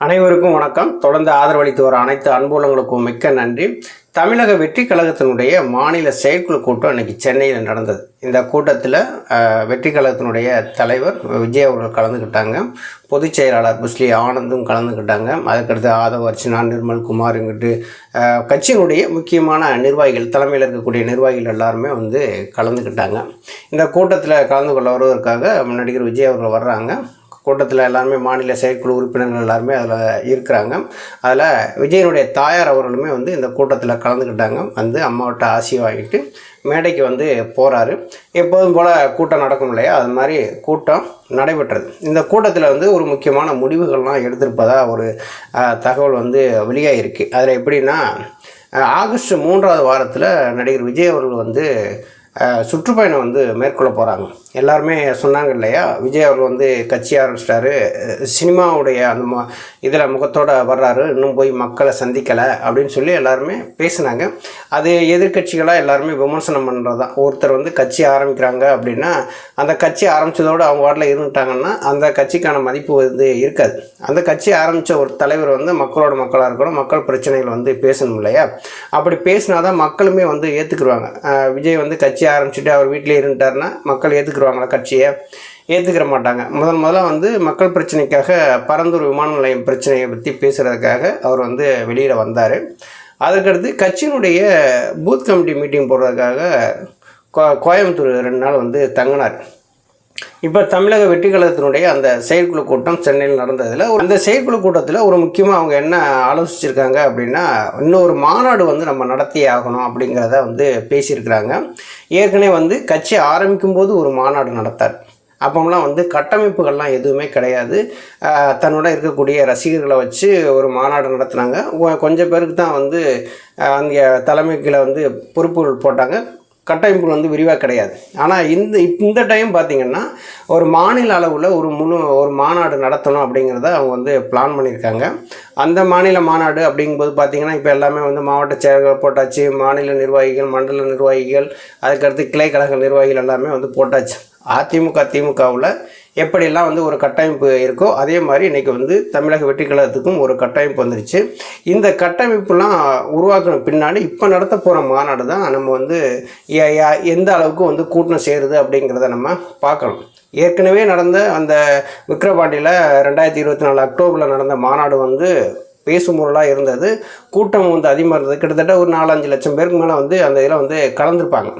அனைவருக்கும் வணக்கம். தொடர்ந்து ஆதரவளித்து வர அனைத்து அன்புள்ளங்களுக்கும் மிக்க நன்றி. தமிழக வெற்றி கழகத்தினுடைய மாநில செயற்குழு கூட்டம் இன்னைக்கு சென்னையில் நடந்தது. இந்த கூட்டத்தில் வெற்றி கழகத்தினுடைய தலைவர் விஜய் அவர்கள் கலந்துக்கிட்டாங்க. பொதுச் செயலாளர் புஸ்லி ஆனந்தும் கலந்துக்கிட்டாங்க. அதுக்கடுத்து ஆதவ அர்ச்சனா, நிர்மல் குமார், இங்கிட்டு கட்சியினுடைய முக்கியமான நிர்வாகிகள், தலைமையில் இருக்கக்கூடிய நிர்வாகிகள் எல்லாருமே கலந்துக்கிட்டாங்க. இந்த கூட்டத்தில் கலந்து கொள்ள வருவதற்காக நடிகர் விஜய் அவர்கள் வர்றாங்க. கூட்டத்தில் எல்லாருமே மாநில செயற்குழு உறுப்பினர்கள் எல்லாருமே அதில் இருக்கிறாங்க. அதில் விஜயனுடைய தாயார் அவர்களுமே இந்த கூட்டத்தில் கலந்துக்கிட்டாங்க. அம்மாவிட்ட ஆசி வாங்கிட்டு மேடைக்கு போகிறாரு. எப்போதும் போல் கூட்டம் நடக்கும் இல்லையா, அது மாதிரி கூட்டம் நடைபெற்றது. இந்த கூட்டத்தில் ஒரு முக்கியமான முடிவுகள்லாம் எடுத்திருப்பதாக ஒரு தகவல் வெளியாகிருக்கு. அதில் எப்படின்னா, ஆகஸ்ட் 3வது வாரத்தில் நடிகர் விஜய் அவர்கள் சுற்றுப்பயணம் மேற்கொள்ள போகிறாங்க. எல்லாருமே சொன்னாங்க இல்லையா, விஜய் அவர்கள் கட்சி ஆரம்பிச்சிட்டாரு, சினிமாவுடைய அந்த இதில் முகத்தோடு வர்றாரு, இன்னும் போய் மக்களை சந்திக்கலை அப்படின்னு சொல்லி எல்லாருமே பேசினாங்க. அது எதிர்கட்சிகளாக எல்லாருமே விமர்சனம் பண்ணுறது தான். ஒருத்தர் கட்சி ஆரம்பிக்கிறாங்க அப்படின்னா, அந்த கட்சி ஆரம்பித்ததோடு அவங்க வாட்டில் இருந்துட்டாங்கன்னா அந்த கட்சிக்கான மதிப்பு இருக்காது. அந்த கட்சி ஆரம்பித்த ஒரு தலைவர் மக்களோட மக்களாக இருக்கணும், மக்கள் பிரச்சனைகள் பேசணும் இல்லையா. அப்படி பேசினா தான் மக்களுமே ஏற்றுக்குருவாங்க. விஜய் கட்சி ஆரம்பிச்சுட்டு அவர் வீட்டிலே இருந்துட்டாருன்னா மக்கள் ஏற்றுக்குருவாங்களா? கட்சியை ஏற்றுக்கிற மாட்டாங்க. முதல்ல மக்கள் பிரச்சனைக்காக பரந்தூர் விமான நிலையம் பிரச்சனையை பற்றி பேசுகிறதுக்காக அவர் வெளியில் வந்தார். அதுக்கடுத்து கட்சியினுடைய பூத் கமிட்டி மீட்டிங் போடுறதுக்காக கோயம்புத்தூர் 2 நாள் தங்கினார். இப்போ தமிழக வெற்றி கழகத்தினுடைய அந்த செயற்குழு கூட்டம் சென்னையில் நடந்ததில் அந்த செயற்குழு கூட்டத்தில் ஒரு முக்கியமாக அவங்க என்ன ஆலோசிச்சிருக்காங்க அப்படின்னா, இன்னொரு மாநாடு நம்ம நடத்தியே ஆகணும் அப்படிங்கிறத பேசியிருக்கிறாங்க. ஏற்கனவே கட்சி ஆரம்பிக்கும் போது ஒரு மாநாடு நடத்தார். அப்போம்லாம் கட்டமைப்புகள்லாம் எதுவுமே கிடையாது. தன்னோட இருக்கக்கூடிய ரசிகர்களை வச்சு ஒரு மாநாடு நடத்துனாங்க. கொஞ்சம் பேருக்கு தான் அங்கே தலைமைக்கு பொறுப்புகள் போட்டாங்க. கட்டமைப்புகள் விரிவாக கிடையாது. ஆனால் இந்த டைம் பார்த்திங்கன்னா, ஒரு மாநில அளவில் ஒரு மாநாடு நடத்தணும் அப்படிங்கிறத அவங்க பிளான் பண்ணியிருக்காங்க. அந்த மாநில மாநாடு அப்படிங்கும்போது பார்த்திங்கன்னா, இப்போ எல்லாமே மாவட்ட செயலர்கள் போட்டாச்சு, மாநில நிர்வாகிகள், மண்டல நிர்வாகிகள், அதுக்கடுத்து கிளை கழக நிர்வாகிகள் எல்லாமே போட்டாச்சு. அதிமுக திமுகவில் எப்படியெல்லாம் ஒரு கட்டமைப்பு இருக்கோ அதே மாதிரி இன்றைக்கி தமிழக வெற்றி கழகத்துக்கும் ஒரு கட்டமைப்பு வந்துருச்சு. இந்த கட்டமைப்புலாம் உருவாக்கின பின்னாடி இப்போ நடத்த போகிற மாநாடு தான் நம்ம எந்த அளவுக்கு கூட்டம் சேருது அப்படிங்கிறத நம்ம பார்க்கணும். ஏற்கனவே நடந்த அந்த விக்கிரவாண்டியில் 2024 அக்டோபரில் நடந்த மாநாடு பேசும் பொருளாக இருந்தது. கூட்டம் அதிகமாக இருந்தது. கிட்டத்தட்ட ஒரு 4-5 லட்சம் பேருக்கு மேலே அந்த இதில் கலந்துருப்பாங்க.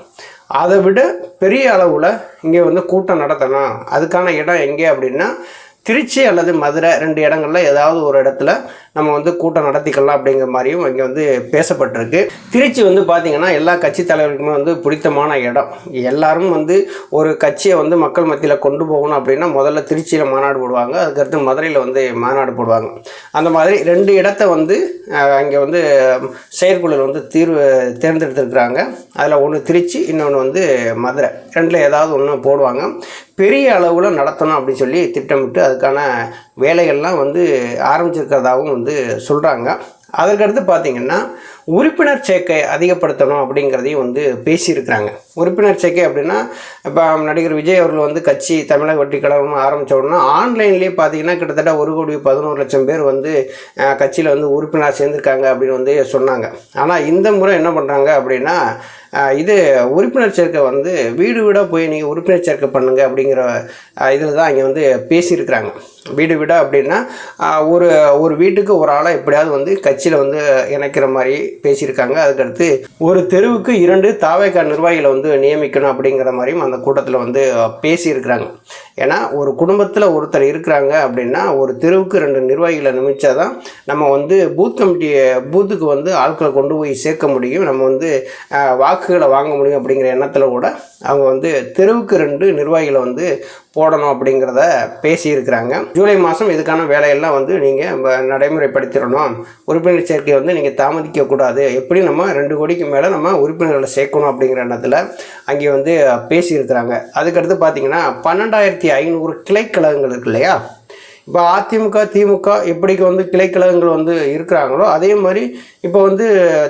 அதை விட பெரிய அளவில் இங்கே கூட்டம் நடத்தணும். அதுக்கான இடம் எங்கே அப்படின்னா, திருச்சி அல்லது மதுரை 2 இடங்களில் ஏதாவது ஒரு இடத்துல நம்ம கூட்டம் நடத்திக்கலாம் அப்படிங்கிற மாதிரியும் இங்கே பேசப்பட்டிருக்கு. திருச்சி பார்த்திங்கன்னா எல்லா கட்சி தலைவர்களுக்குமே பிடித்தமான இடம். எல்லாரும் ஒரு கட்சியை மக்கள் மத்தியில் கொண்டு போகணும் அப்படின்னா முதல்ல திருச்சியில் மாநாடு போடுவாங்க, அதுக்கடுத்து மதுரையில் மாநாடு போடுவாங்க. அந்த மாதிரி 2 இடத்த அங்கே செயற்குழுவில் தேர்ந்தெடுத்துருக்குறாங்க. அதில் ஒன்று திருச்சி, இன்னொன்று மதுரை. 2ல் ஏதாவது ஒன்று போடுவாங்க. பெரிய அளவில் நடத்தணும் அப்படின்னு சொல்லி திட்டமிட்டு அதுக்கான வேலைகள்லாம் ஆரம்பிச்சிருக்கிறதாகவும் சொல்கிறாங்க. அதற்கடுத்து பார்த்திங்கன்னா, உறுப்பினர் சேர்க்கை அதிகப்படுத்தணும் அப்படிங்கிறதையும் பேசியிருக்கிறாங்க. உறுப்பினர் சேர்க்கை அப்படின்னா, இப்போ நடிகர் விஜய் அவர்கள் கட்சி தமிழக வெற்றி கழகம் ஆரம்பித்த உடனே ஆன்லைன்லேயே பார்த்திங்கன்னா கிட்டத்தட்ட 1,11,00,000 பேர் கட்சியில் உறுப்பினர் சேர்ந்துருக்காங்க அப்படின்னு சொன்னாங்க. ஆனால் இந்த முறை என்ன பண்ணுறாங்க அப்படின்னா, இது உறுப்பினர் சேர்க்கை வீடு வீடாக போய் நீங்கள் உறுப்பினர் சேர்க்கை பண்ணுங்க அப்படிங்கிற இதில் தான் இங்கே பேசியிருக்கிறாங்க. வீடு வீடாக அப்படின்னா ஒரு வீட்டுக்கு ஒரு ஆளை எப்படியாவது கட்சியில் இணைக்கிற மாதிரி பேசியிருக்காங்க. அதுக்கடுத்து ஒரு தெருவுக்கு 2 தாவேகா நிர்வாகிகளை நியமிக்கணும் அப்படிங்கிற மாதிரியும் அந்த கூட்டத்தில் பேசியிருக்கிறாங்க. ஏன்னா ஒரு குடும்பத்தில் ஒருத்தர் இருக்கிறாங்க அப்படின்னா ஒரு தெருவுக்கு 2 நிர்வாகிகளை நியமித்தா தான் நம்ம பூத்துக்கு ஆட்களை கொண்டு போய் சேர்க்க முடியும், நம்ம வாக்குகளை வாங்க முடியும் அப்படிங்கிற எண்ணத்தில் கூட அவங்க தெருவுக்கு 2 நிர்வாகிகளை போடணும் அப்படிங்கிறத பேசியிருக்கிறாங்க. ஜூலை மாதம் இதுக்கான வேலையெல்லாம் நீங்கள் நடைமுறைப்படுத்திடணும். உறுப்பினர் சேர்க்கை நீங்கள் தாமதிக்கக்கூடாது. எப்படி நம்ம 2 கோடிக்கு மேலே நம்ம உறுப்பினர்களை சேர்க்கணும் அப்படிங்கிற எண்ணத்தில் அங்கே பேசியிருக்கிறாங்க. அதுக்கடுத்து பார்த்திங்கன்னா 12,500 கிளைக்கழகங்கள் இருக்கு இல்லையா. இப்போ அதிமுக திமுக எப்படி கிளைக்கழகங்கள் இருக்கிறாங்களோ அதே மாதிரி இப்போ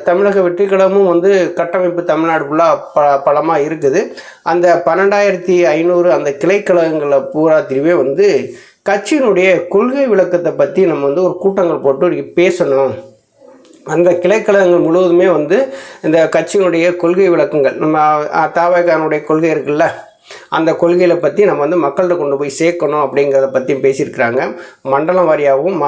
தமிழக வெற்றி கழகமும் கட்டமைப்பு தமிழ்நாடு ஃபுல்லாக பலமாக இருக்குது. அந்த 12,500 அந்த கிளைக்கழகங்களை பூராத்திரிவே கட்சியினுடைய கொள்கை விளக்கத்தை பற்றி நம்ம வந்து ஒரு கூட்டங்கள் போட்டு பேசணும். அந்த கிளைக்கழகங்கள் முழுவதுமே வந்து இந்த கட்சியினுடைய கொள்கை விளக்கங்கள், நம்ம தவேகானுடைய கொள்கை இருக்குல்ல, அந்த கொள்கைகளை பற்றி நம்ம வந்து மக்கள்கிட்ட கொண்டு போய் சேர்க்கணும் அப்படிங்கிறத பற்றியும் பேசியிருக்கிறாங்க. மண்டலம் வாரியாகவும்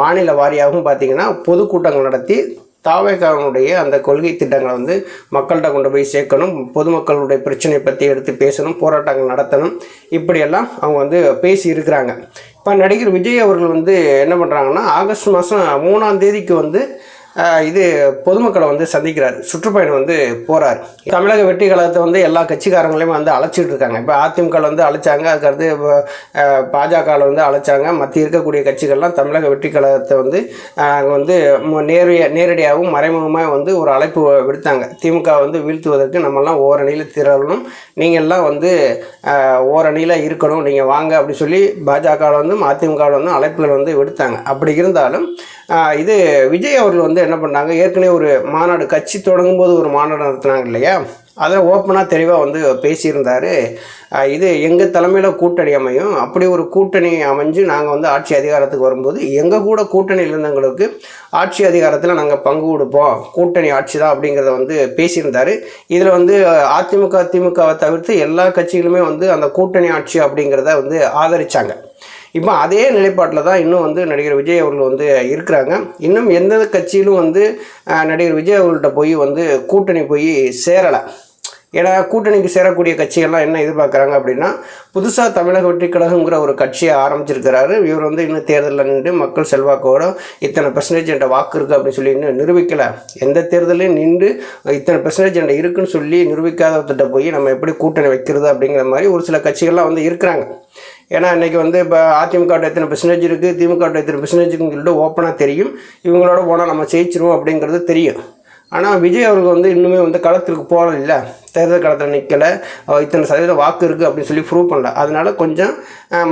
மாநில வாரியாகவும் பார்த்திங்கன்னா பொதுக்கூட்டங்கள் நடத்தி தவேகானுடைய அந்த கொள்கை திட்டங்களை வந்து மக்கள்கிட்ட கொண்டு போய் சேர்க்கணும், பொதுமக்களுடைய பிரச்சனை பற்றி எடுத்து பேசணும், போராட்டங்கள் நடத்தணும், இப்படியெல்லாம் அவங்க வந்து பேசி இருக்கிறாங்க. இப்போ நடிகர் விஜய் அவர்கள் வந்து என்ன பண்ணுறாங்கன்னா, ஆகஸ்ட் மாதம் 3ஆம் தேதிக்கு வந்து இது பொதுமக்களை வந்து சந்திக்கிறார், சுற்றுப்பயணம் வந்து போகிறார். தமிழக வெற்றி கழகத்தை வந்து எல்லா கட்சிக்காரங்களையும் வந்து அழைச்சிட்டு இருக்காங்க. இப்போ அதிமுக வந்து அழைச்சாங்க, அதுக்கடுத்து பாஜகவில் வந்து அழைச்சாங்க. மத்திய இருக்கக்கூடிய கட்சிகள்லாம் தமிழக வெற்றி கழகத்தை வந்து நேரடியாகவும் மறைமுகமாக வந்து ஒரு அழைப்பு விடுத்தாங்க. திமுக வந்து வீழ்த்துவதற்கு நம்மெல்லாம் ஓரணியில் திரளணும், நீங்கள்லாம் வந்து ஓரணியில் இருக்கணும், நீங்கள் வாங்க அப்படி சொல்லி பாஜகவில் வந்து அதிமுகவில் வந்து அழைப்புகள் வந்து விடுத்தாங்க. அப்படி இருந்தாலும் இது விஜய் அவர்கள் வந்து என்ன பண்ணாங்க, ஏற்கனவே ஒரு மாநாடு கட்சி தொடங்கும் போது ஒரு மாநாடு நடத்தினாங்க இல்லையா, அதில் ஓப்பனாக தெளிவாக வந்து பேசியிருந்தார். இது எங்கள் தலைமையில் கூட்டணி அமையும், அப்படி ஒரு கூட்டணி அமைஞ்சு நாங்கள் வந்து ஆட்சி அதிகாரத்துக்கு வரும்போது எங்கள் கூட கூட்டணியில் இருந்தவங்களுக்கு ஆட்சி அதிகாரத்தில் நாங்கள் பங்கு கொடுப்போம், கூட்டணி ஆட்சி தான் அப்படிங்கிறத வந்து பேசியிருந்தார். இதில் வந்து அதிமுக திமுகவை தவிர்த்து எல்லா கட்சிகளுமே வந்து அந்த கூட்டணி ஆட்சி அப்படிங்கிறத வந்து ஆதரித்தாங்க. இப்போ அதே நிலைப்பாட்டில் தான் இன்னும் வந்து நடிகர் விஜய் அவர்கள் வந்து இருக்கிறாங்க. இன்னும் எந்த கட்சியிலும் வந்து நடிகர் விஜய் அவர்கள்ட்ட போய் வந்து கூட்டணி போய் சேரலை. ஏன்னா கூட்டணிக்கு சேரக்கூடிய கட்சிகள்லாம் என்ன எதிர்பார்க்குறாங்க அப்படின்னா, புதுசாக தமிழக வெற்றி கழகங்கிற ஒரு கட்சியை ஆரம்பிச்சிருக்கிறாரு, இவர் வந்து இன்னும் தேர்தலில் நின்று மக்கள் செல்வாக்கோட இத்தனை பெர்சன்டேஜ் என்ற வாக்கு இருக்குது அப்படின்னு சொல்லி இன்னும் நிரூபிக்கலை. எந்த தேர்தலையும் நின்று இத்தனை பெர்சன்டேஜ் என்ற இருக்குன்னு சொல்லி நிரூபிக்காதவர்கிட்ட போய் நம்ம எப்படி கூட்டணி வைக்கிறது அப்படிங்கிற மாதிரி ஒரு சில கட்சிகள்லாம் வந்து இருக்கிறாங்க. ஏன்னா இன்றைக்கி வந்து இப்போ அதிமுக எத்தனை பெர்சன்டேஜ் இருக்குது, திமுக எத்தனை பெர்சன்டேஜ் இருக்குன்னு சொல்லிட்டு ஓப்பனாக தெரியும், இவங்களோட போனால் நம்ம ஜெயிச்சிருவோம் அப்படிங்கிறது தெரியும். ஆனால் விஜய் அவர்கள் வந்து இன்னுமே வந்து களத்திற்கு போகல, இல்லை தேர்தல் களத்தில் நிற்கலை, இத்தனை சதவீதம் வாக்கு இருக்குது அப்படின்னு சொல்லி ப்ரூவ் பண்ணல. அதனால கொஞ்சம்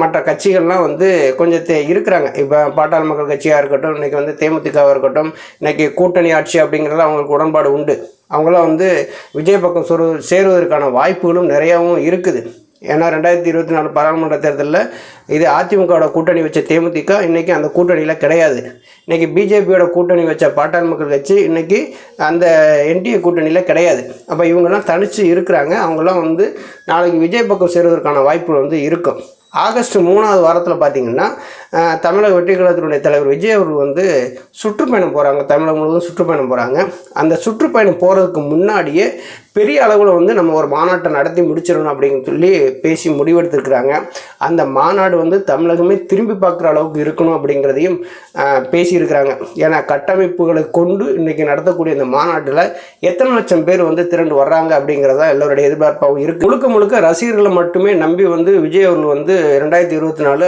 மற்ற கட்சிகள்லாம் வந்து கொஞ்சம் இருக்கிறாங்க. இப்போ பாட்டாளி மக்கள் கட்சியாக இருக்கட்டும், இன்றைக்கி வந்து தேமுதிகவாக இருக்கட்டும், இன்றைக்கி கூட்டணி ஆட்சி அப்படிங்கிறதுல அவங்களுக்கு உடன்பாடு உண்டு. அவங்களாம் வந்து விஜய் பக்கம் சேருவதற்கான வாய்ப்புகளும் நிறையாவும் இருக்குது. ஏன்னா 2024 பாராளுமன்ற தேர்தலில் இது அதிமுகவோட கூட்டணி வச்ச தேமுதிக இன்றைக்கி அந்த கூட்டணியில் கிடையாது. இன்றைக்கி பிஜேபியோட கூட்டணி வச்ச பாட்டாளி மக்கள் கட்சி இன்றைக்கி அந்த என்டிஏ கூட்டணியில் கிடையாது. அப்போ இவங்கெல்லாம் தனித்து இருக்கிறாங்க. அவங்களாம் வந்து நாளைக்கு விஜய் பக்கம் சேருவதற்கான வாய்ப்புகள் வந்து இருக்கும். ஆகஸ்ட் 3ஆவது வாரத்தில் பார்த்திங்கன்னா தமிழக வெற்றி கழகத்தினுடைய தலைவர் விஜய் அவர்கள் வந்து சுற்றுப்பயணம் போகிறாங்க, தமிழகம் முழுவதும் சுற்றுப்பயணம் போகிறாங்க. அந்த சுற்றுப்பயணம் போகிறதுக்கு முன்னாடியே பெரிய அளவில் வந்து நம்ம ஒரு மாநாட்டை நடத்தி முடிச்சிடணும் அப்படின்னு சொல்லி பேசி முடிவெடுத்துருக்குறாங்க. அந்த மாநாடு வந்து தமிழகமே திரும்பி பார்க்குற அளவுக்கு இருக்கணும் அப்படிங்கிறதையும் பேசியிருக்கிறாங்க. ஏன்னா கட்டமைப்புகளை கொண்டு இன்றைக்கி நடத்தக்கூடிய இந்த மாநாட்டில் எத்தனை லட்சம் பேர் வந்து திரண்டு வர்றாங்க அப்படிங்கிறதா எல்லோருடைய எதிர்பார்ப்பாகவும் இருக்குது. முழுக்க ரசிகர்களை மட்டுமே நம்பி வந்து விஜய் அவர்கள் வந்து 2024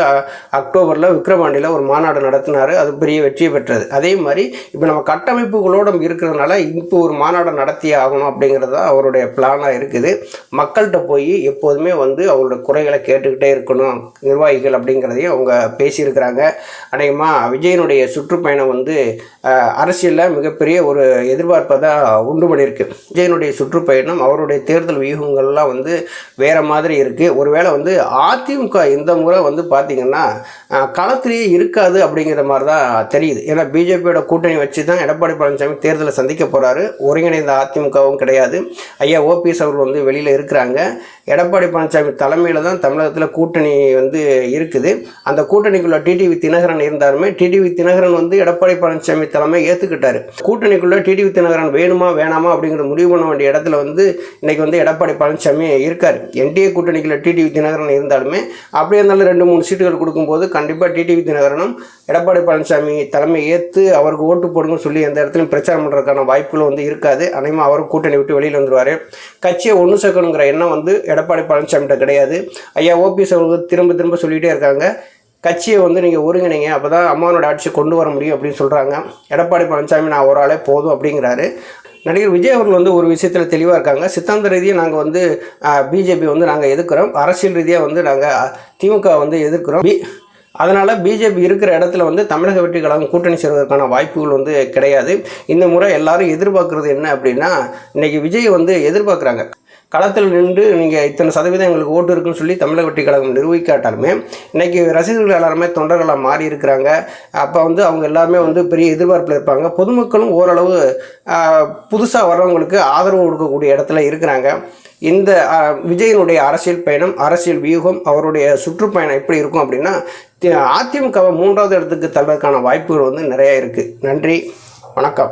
அக்டோபரில் விக்ரவாண்டியில் ஒரு மாநாடு நடத்தினார், அது பெரிய வெற்றியை பெற்றது. அதே மாதிரி இப்போ நம்ம கட்டமைப்புகளோடு இருக்கிறதுனால இப்போ ஒரு மாநாடு நடத்தியே ஆகணும் அப்படிங்கிறது தான் அவருடைய பிளானாக இருக்குது. மக்கள்கிட்ட போய் எப்போதுமே வந்து அவங்களோட குறைகளை கேட்டுக்கிட்டே இருக்கணும் நிர்வாகிகள் அப்படிங்கிறதையும் அவங்க பேசியிருக்கிறாங்க. அநேகமாக விஜயனுடைய சுற்றுப்பயணம் வந்து அரசியலில் மிகப்பெரிய ஒரு எதிர்பார்ப்பை தான் உண்டு பண்ணியிருக்கு. விஜயனுடைய சுற்றுப்பயணம் அவருடைய தேர்தல் வியூகங்கள்லாம் வந்து வேறு மாதிரி இருக்குது. ஒருவேளை வந்து அதிமுக இந்த முறை வந்து பார்த்திங்கன்னா களத்திலேயே இருக்காது அப்படிங்கிற மாதிரி தான் தெரியுது. ஏன்னா பிஜேபியோட கூட்டணி வச்சு தான் எடப்பாடி பழனிசாமி தேர்தலை சந்திக்க போகிறாரு. ஒருங்கிணைந்த அதிமுகவும் கிடையாது. ஐயா ஓபிஎஸ் அவர்கள் வந்து வெளியில் இருக்கிறாங்க. எடப்பாடி பழனிசாமி தலைமையில் தான் தமிழகத்தில் கூட்டணி வந்து இருக்குது. அந்த கூட்டணிக்குள்ளே டிடிவி தினகரன் இருந்தாலுமே டிடிவி தினகரன் வந்து எடப்பாடி பழனிசாமி தலைமை ஏற்றுக்கிட்டார். கூட்டணிக்குள்ளே டிடிவி தினகரன் வேணுமா வேணாமா அப்படிங்கிற முடிவு பண்ண வேண்டிய இடத்துல வந்து இன்றைக்கி வந்து எடப்பாடி பழனிசாமி இருக்கார். என்டிஏ கூட்டணிக்குள்ளே டிடிவி தினகரன் இருந்தாலுமே அப்படியே இருந்தாலும் 2-3 சீட்டுகள் கொடுக்கும்போது கண்டிப்பாக டிடிவி தினகரனும் எடப்பாடி பழனிசாமி தலைமை ஏற்று அவருக்கு ஓட்டு போடுங்கன்னு சொல்லி எந்த இடத்துலையும் பிரச்சாரம் பண்ணுறதுக்கான வாய்ப்புகளும் வந்து இருக்காது. அனைமா அவரும் கூட்டணி விட்டு வெளியில் வந்துடுவார். கட்சியை ஒன்று சேர்க்கணுங்கிற எண்ணம் வந்து எடப்பாடி பழனிசாமிகிட்ட கிடையாது. ஐயா ஓபிஎஸ் அவர்கள் திரும்ப திரும்ப சொல்லிகிட்டே இருக்காங்க, கட்சியை வந்து நீங்கள் ஒருங்கிணைங்க, அப்போ தான் அம்மாவோட ஆட்சியை கொண்டு வர முடியும் அப்படின்னு சொல்கிறாங்க. எடப்பாடி பழனிசாமி நான் ஒரு ஆளே போதும் அப்படிங்கிறாரு. நடிகர் விஜய் அவர்கள் வந்து ஒரு விஷயத்தில் தெளிவாக இருக்காங்க. சித்தாந்த ரீதியாக நாங்கள் வந்து பிஜேபி வந்து நாங்கள் எதிர்க்கிறோம், அரசியல் ரீதியாக வந்து நாங்கள் திமுக வந்து எதிர்க்கிறோம். அதனால் பிஜேபி இருக்கிற இடத்துல வந்து தமிழக வெற்றி கழகம் கூட்டணி சேருவதற்கான வாய்ப்புகள் வந்து கிடையாது. இந்த முறை எல்லாரும் எதிர்பார்க்குறது என்ன அப்படின்னா, இன்றைக்கி விஜய் வந்து எதிர்பார்க்குறாங்க களத்தில் நின்று நீங்கள் இத்தனை சதவீதம் எங்களுக்கு ஓட்டு இருக்குன்னு சொல்லி தமிழக வெற்றி கழகம் நிரூபிக்காட்டாலுமே இன்றைக்கி ரசிகர்கள் எல்லாருமே தொண்டர்களாக மாறி இருக்கிறாங்க. அப்போ வந்து அவங்க எல்லாருமே வந்து பெரிய எதிர்பார்ப்பில் இருப்பாங்க. பொதுமக்களும் ஓரளவு புதுசாக வர்றவங்களுக்கு ஆதரவு கொடுக்கக்கூடிய இடத்துல இருக்கிறாங்க. இந்த விஜயனுடைய அரசியல் பயணம், அரசியல் வியூகம், அவருடைய சுற்றுப்பயணம் எப்படி இருக்கும் அப்படின்னா அதிமுகவை 3வது இடத்துக்கு தள்ளுறதுக்கான வாய்ப்புகள் வந்து நிறைய இருக்குது. நன்றி, வணக்கம்.